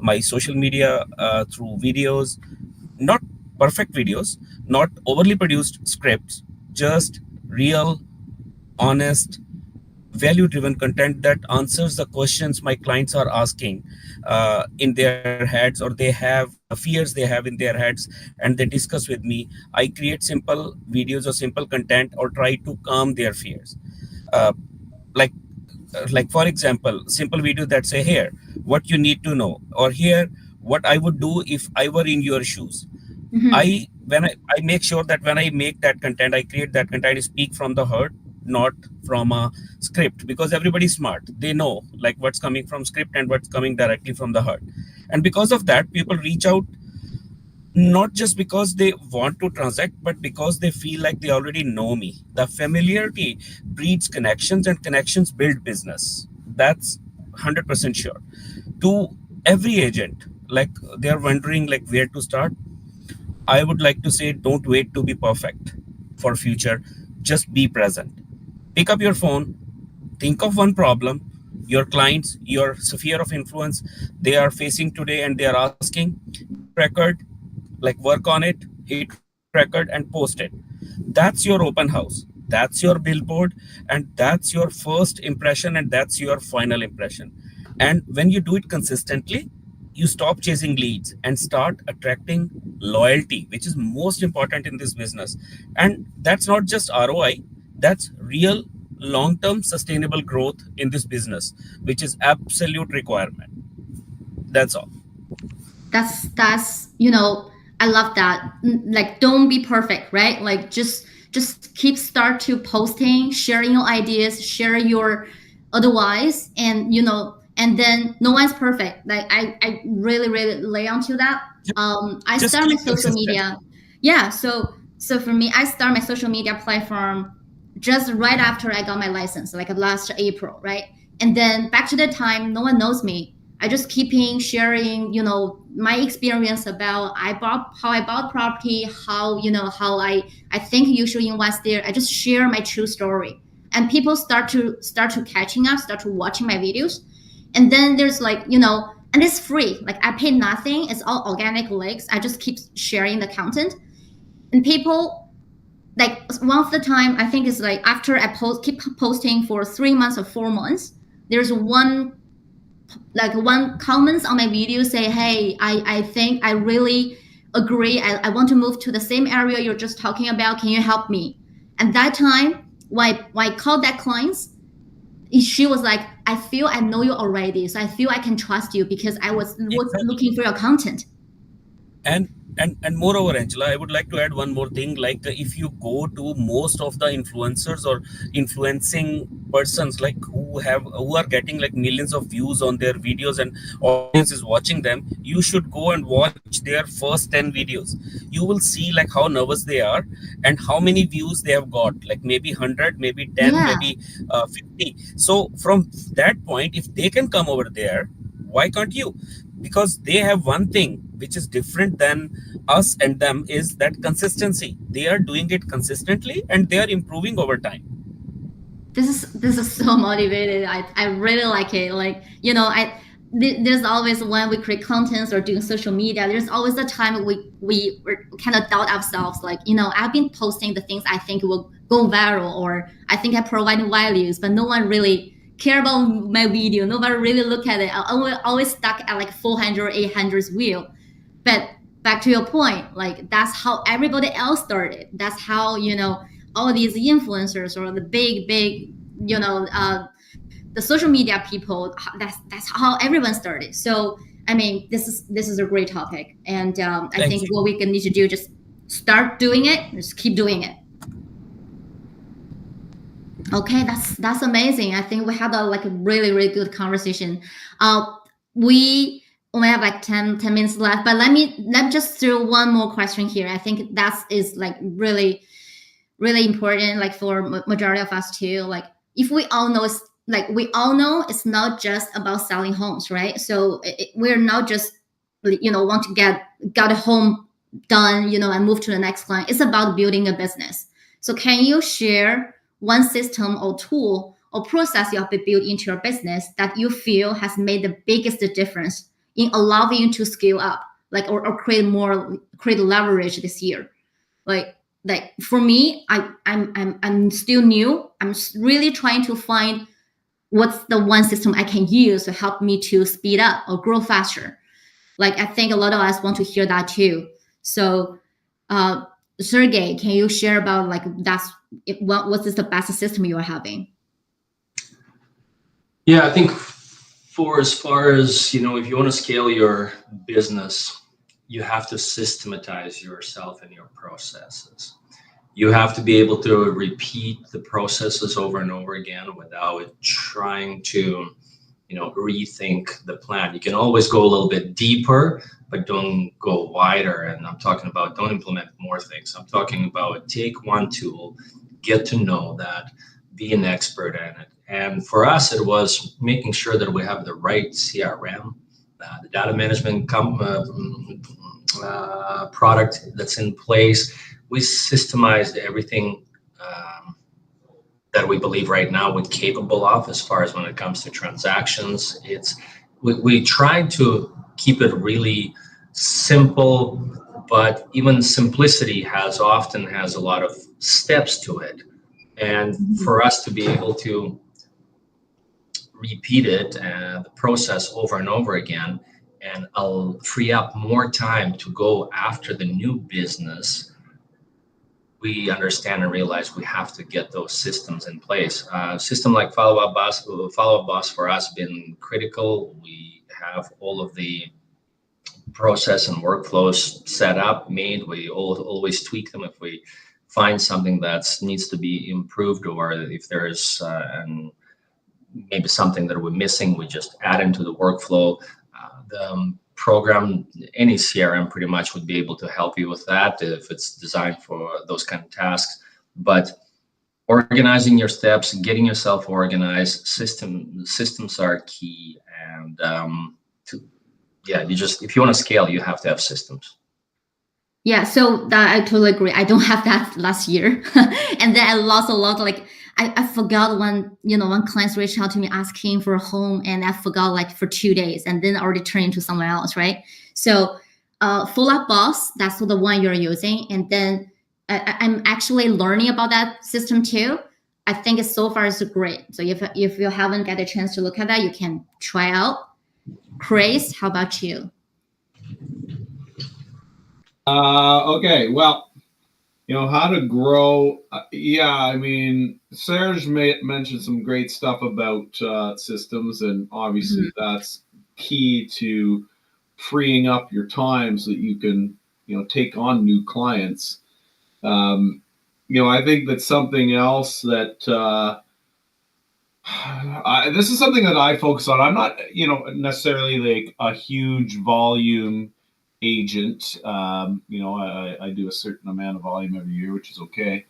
my social media through videos, not perfect videos, not overly produced scripts, just real, honest, value driven content that answers the questions my clients are asking in their heads, or they have fears they have in their heads, and they discuss with me. I create simple videos or simple content, or try to calm their fears. uh, like for example, simple video that say, here what you need to know, or here what I would do if I were in your shoes. I make sure that when I make that content, I create that content, I speak from the heart, not from a script, because everybody's smart, they know like what's coming from script and what's coming directly from the heart. And because of that, people reach out, not just because they want to transact, but because they feel like they already know me. The familiarity breeds connections, and connections build business. That's 100% sure. To every agent, like they're wondering like where to start, I would like to say, don't wait to be perfect for future. Just be present. Pick up your phone, think of one problem your clients, your sphere of influence, they are facing today, and they are asking, hit record, like work on it, hit record and post it. That's your open house. That's your billboard, and that's your first impression, and that's your final impression. And when you do it consistently, you stop chasing leads and start attracting loyalty, which is most important in this business. And that's not just ROI, that's real long-term sustainable growth in this business, which is absolute requirement. That's all. That's I love that. Like, don't be perfect, right? Like, just keep start to posting, sharing your ideas, share your advice, and and then no one's perfect. Like, I really lay onto that. I Just start my keep social consistent. media. Yeah, so for me, I start my social media platform just right after I got my license, like last April, right? And then back to the time, no one knows me. I just keeping sharing, my experience about how I bought property, how I think you should invest there. I just share my true story, and people start to catching up, start to watching my videos, and then there's like and it's free. Like, I pay nothing. It's all organic links. I just keep sharing the content, and people, like, one of the time, I think it's like after I keep posting for 3 months or 4 months, there's one comments on my video say, hey, I think I really agree. I want to move to the same area you're just talking about. Can you help me? And that time, when I called that clients, she was like, I feel I know you already, so I feel I can trust you because I was looking for your content. And moreover, Angela, I would like to add one more thing. Like, if you go to most of the influencers or influencing persons, like who are getting like millions of views on their videos and audience is watching them, you should go and watch their first 10 videos. You will see like how nervous they are and how many views they have got, like maybe 100, maybe 10, Yeah. maybe 50. So from that point, if they can come over there, why can't you? Because they have one thing which is different than us and them, is that consistency. They are doing it consistently and they are improving over time. This is so motivated. I really like it. Like, there's always, when we create contents or doing social media, there's always a time we kind of doubt ourselves. Like, I've been posting the things I think will go viral, or I think I provide values, but no one really care about my video. Nobody really look at it. I always stuck at like 400, 800 view. But back to your point, like, that's how everybody else started. That's how, all these influencers or the big, the social media people, that's how everyone started. So, I mean, this is a great topic. And I think what we can need to do, just start doing it, just keep doing it. Okay, that's amazing. I think we had a really good conversation. We only have like 10 minutes left, but let me just throw one more question here. I think that is like really important, like for majority of us too. Like, if we all know it's not just about selling homes, right? So we're not just want to get a home done, and move to the next client. It's about building a business. So can you share one system or tool or process you have built into your business that you feel has made the biggest difference in allowing you to scale up, like or create leverage this year? Like for me, I'm still new. I'm really trying to find what's the one system I can use to help me to speed up or grow faster. Like I think a lot of us want to hear that too. So, Sergey, can you share about like what is the best system you are having? Yeah, I think for as far as, if you want to scale your business, you have to systematize yourself and your processes. You have to be able to repeat the processes over and over again without trying to, rethink the plan. You can always go a little bit deeper, but don't go wider. And I'm talking about don't implement more things. I'm talking about take one tool, get to know that, be an expert in it. And for us, it was making sure that we have the right CRM, the data management product that's in place. We systemized everything that we believe right now we're capable of as far as when it comes to transactions. We tried to keep it really simple, but even simplicity often has a lot of steps to it. And for us to be able to repeat it, the process over and over again, and I'll free up more time to go after the new business, we understand and realize we have to get those systems in place. System like Follow Up Boss for us been critical. We have all of the process and workflows set up, made. We always tweak them if we find something that needs to be improved, or if there's maybe something that we're missing, we just add into the workflow. The program, any CRM pretty much would be able to help you with that if it's designed for those kind of tasks. But organizing your steps, getting yourself organized, systems are key. And if you want to scale, you have to have systems. Yeah, so that I totally agree. I don't have that last year, and then I lost a lot. Like I forgot when when clients reached out to me asking for a home, and I forgot like for 2 days, and then already turned into someone else, right? So, Follow Up Boss, that's the one you're using, and then I'm actually learning about that system too. I think it's so far it's great. So if you haven't got a chance to look at that, you can try out. Chris, how about you? Okay, well, how to grow. I mean, Serge mentioned some great stuff about systems, and obviously that's key to freeing up your time so that you can, take on new clients. I think that's something else that this is something that I focus on. I'm not, necessarily like a huge volume agent. I do a certain amount of volume every year, which is okay.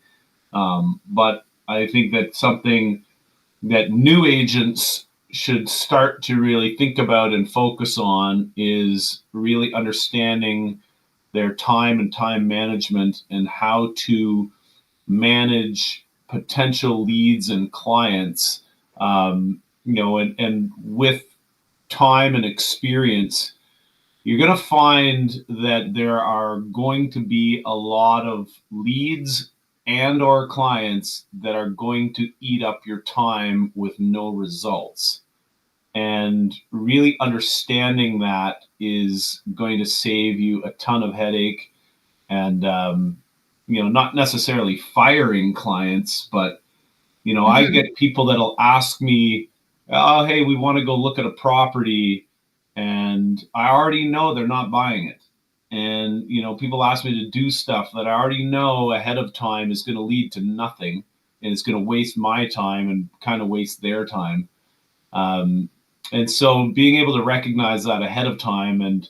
But I think that something that new agents should start to really think about and focus on is really understanding their time and time management, and how to manage potential leads and clients. And with time and experience, you're going to find that there are going to be a lot of leads and or clients that are going to eat up your time with no results. And really understanding that is going to save you a ton of headache, and not necessarily firing clients, but I get people that'll ask me, oh, hey, we want to go look at a property, and I already know they're not buying it. And, people ask me to do stuff that I already know ahead of time is going to lead to nothing, and it's going to waste my time and kind of waste their time. And so being able to recognize that ahead of time and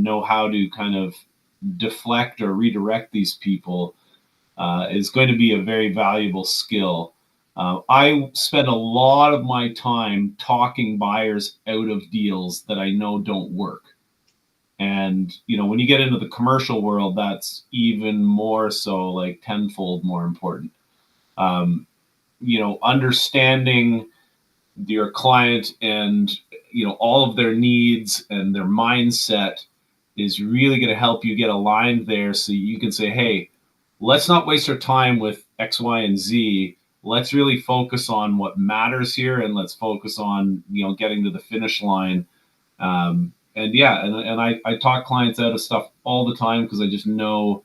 know how to kind of deflect or redirect these people is going to be a very valuable skill. I spend a lot of my time talking buyers out of deals that I know don't work. And, when you get into the commercial world, that's even more so, like tenfold more important. Understanding your client and all of their needs and their mindset is really going to help you get aligned there, so you can say, hey, let's not waste our time with X, Y, and Z. Let's really focus on what matters here, and let's focus on getting to the finish line. And I talk clients out of stuff all the time because I just know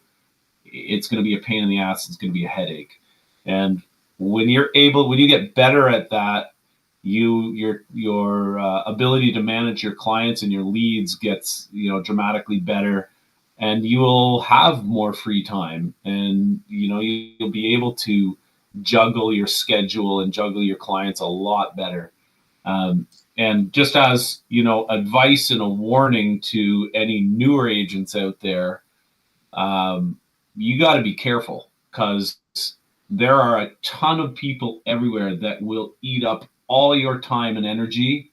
it's going to be a pain in the ass. It's going to be a headache. And when you get better at that, your ability to manage your clients and your leads gets dramatically better, and you will have more free time, and you'll be able to juggle your schedule and juggle your clients a lot better. And just as advice and a warning to any newer agents out there, you got to be careful, because there are a ton of people everywhere that will eat up all your time and energy,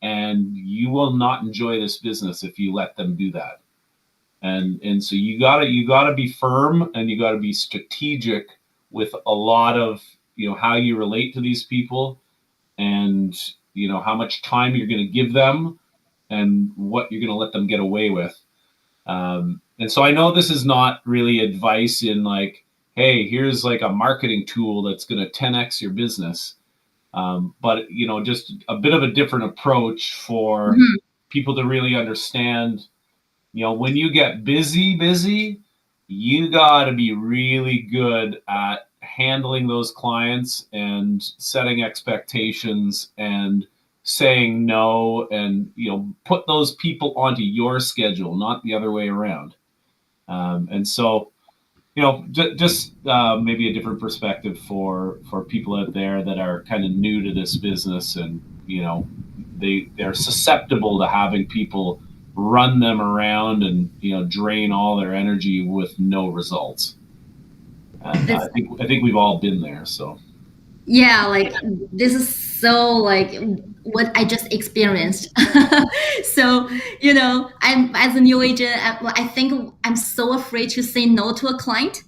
and you will not enjoy this business if you let them do that. And so you gotta be firm, and you gotta be strategic with a lot of how you relate to these people, and how much time you're going to give them, and what you're going to let them get away with. And so I know this is not really advice in like, hey, here's like a marketing tool that's going to 10x your business. But just a bit of a different approach for people to really understand, when you get busy, you got to be really good at handling those clients and setting expectations and saying no, and put those people onto your schedule, not the other way around. And so just maybe a different perspective for people out there that are kind of new to this business, and they're susceptible to having people run them around and drain all their energy with no results. And I think we've all been there. So yeah, like this is so like what I just experienced. So I'm, as a new agent, I think I'm so afraid to say no to a client.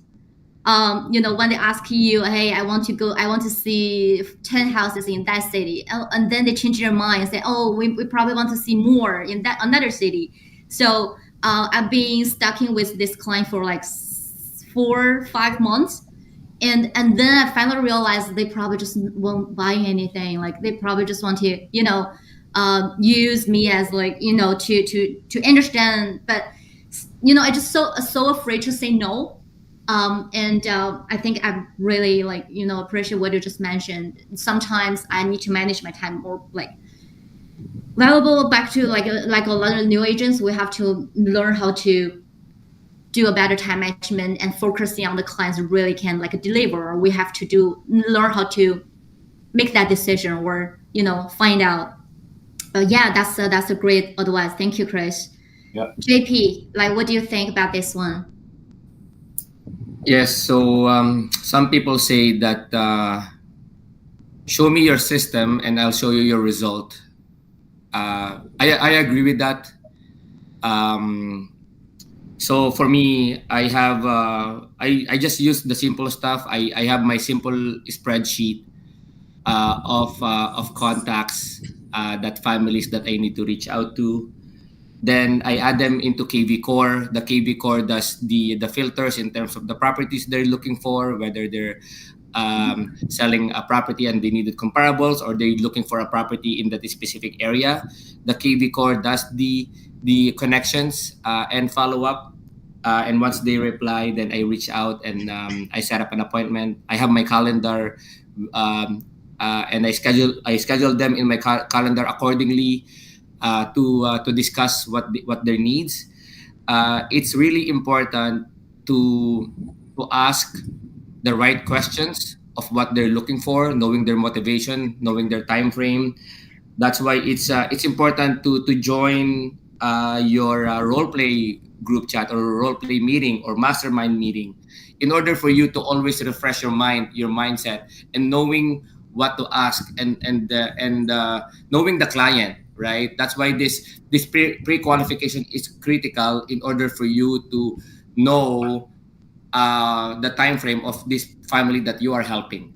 When they ask you, hey, I want to see 10 houses in that city, and then they change their mind and say, oh, we probably want to see more in that another city. So I've been stuck in with this client for like 4-5 months, and then I finally realized they probably just won't buy anything. Like they probably just want to use me as like to understand, but I just so afraid to say no. I think I really appreciate what you just mentioned. Sometimes I need to manage my time more like valuable. Back to like a lot of new agents, we have to learn how to do a better time management and focusing on the clients really can like deliver. We have to learn how to make that decision, or find out. Yeah, that's a great advice. Thank you, Chris. Yeah. JP, like, what do you think about this one? Yes, so some people say that show me your system and I'll show you your result. I agree with that. So for me, I have I just use the simple stuff. I have my simple spreadsheet of contacts, that families that I need to reach out to. Then I add them into KV Core. The KV Core does the filters in terms of the properties they're looking for, whether they're selling a property and they needed comparables, or they're looking for a property in that specific area. The KV Core does the connections and follow up. And once they reply, then I reach out and I set up an appointment. I have my calendar, and I schedule them in my calendar accordingly. To discuss what their needs. It's really important to ask the right questions of what they're looking for, knowing their motivation, knowing their time frame. That's why it's important to join your role play group chat or role play meeting or mastermind meeting, in order for you to always refresh your mindset, and knowing what to ask, and knowing the client. Right, that's why this pre-qualification is critical in order for you to know the time frame of this family that you are helping.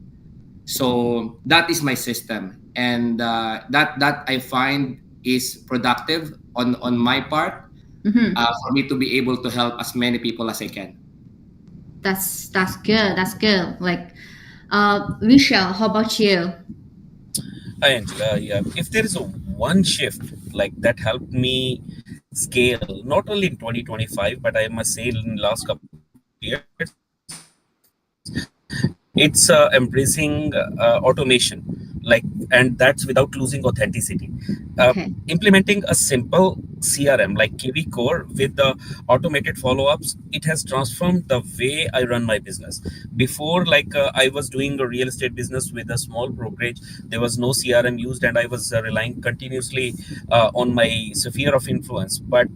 So that is my system, and that I find is productive on my part, for me to be able to help as many people as I can. That's good. That's good. Like, Vishal, how about you? Hi, Angela. Yeah, if there is a one shift like that helped me scale, not only in 2025, but I must say in the last couple of years, it's embracing automation, like, and that's without losing authenticity. Okay. Implementing a simple CRM like KV Core with the automated follow-ups, it has transformed the way I run my business. Before, like I was doing a real estate business with a small brokerage, there was no CRM used, and I was relying continuously on my sphere of influence. But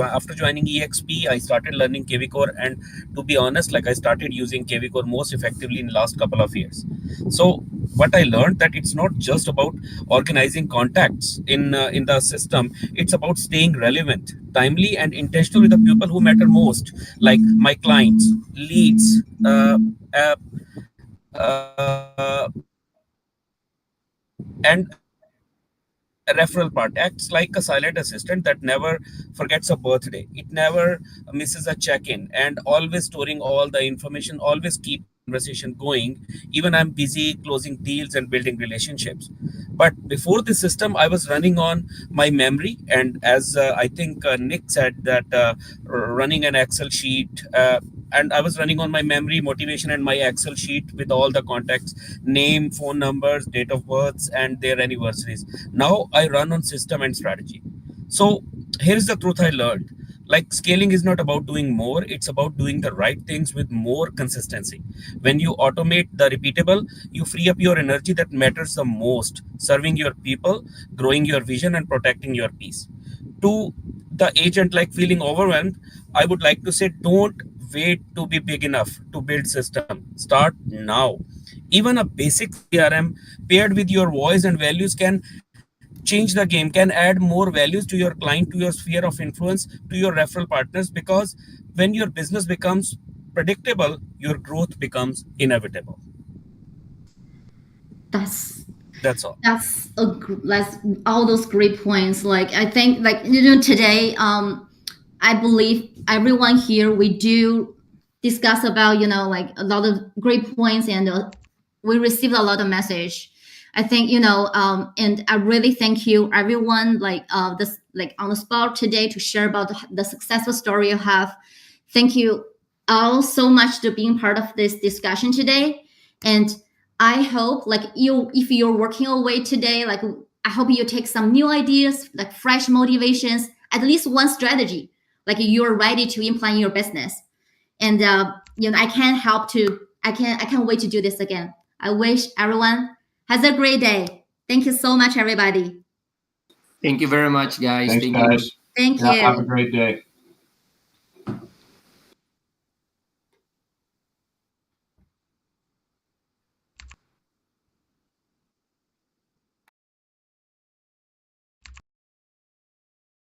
after joining EXP, I started learning KV Core, and to be honest, like I started using KV Core most effectively in last couple of years. So what I learned that it's not just about organizing contacts in the system. It's about staying relevant, timely, and intentional with the people who matter most, like my clients, leads, and a referral part acts like a silent assistant that never forgets a birthday. It never misses a check-in, and always storing all the information, always keep the conversation going. Even I'm busy closing deals and building relationships. But before the system, I was running on my memory, and as I think Nick said that running an Excel sheet. And I was running on my memory, motivation, and my Excel sheet with all the contacts, name, phone numbers, date of births, and their anniversaries. Now I run on system and strategy. So here's the truth I learned. Like scaling is not about doing more, it's about doing the right things with more consistency. When you automate the repeatable, you free up your energy that matters the most, serving your people, growing your vision, and protecting your peace. To the agent like feeling overwhelmed, I would like to say don't wait to be big enough to build system. Start now. Even a basic CRM paired with your voice and values can change the game, can add more values to your client, to your sphere of influence, to your referral partners, because when your business becomes predictable, your growth becomes inevitable. That's all. That's all those great points. Like, I think, like, today, I believe everyone here, we do discuss about, like a lot of great points, and we received a lot of message. I think, and I really thank you everyone, like this, like on the spot today, to share about the successful story you have. Thank you all so much to being part of this discussion today. And I hope, like, if you're working away today, like, I hope you take some new ideas, like fresh motivations, at least one strategy, like you're ready to implement your business. And I can't wait to do this again. I wish everyone has a great day. Thank you so much, everybody. Thank you very much, guys. Thanks, Thank guys. you. Thank Yeah, you. have a great day.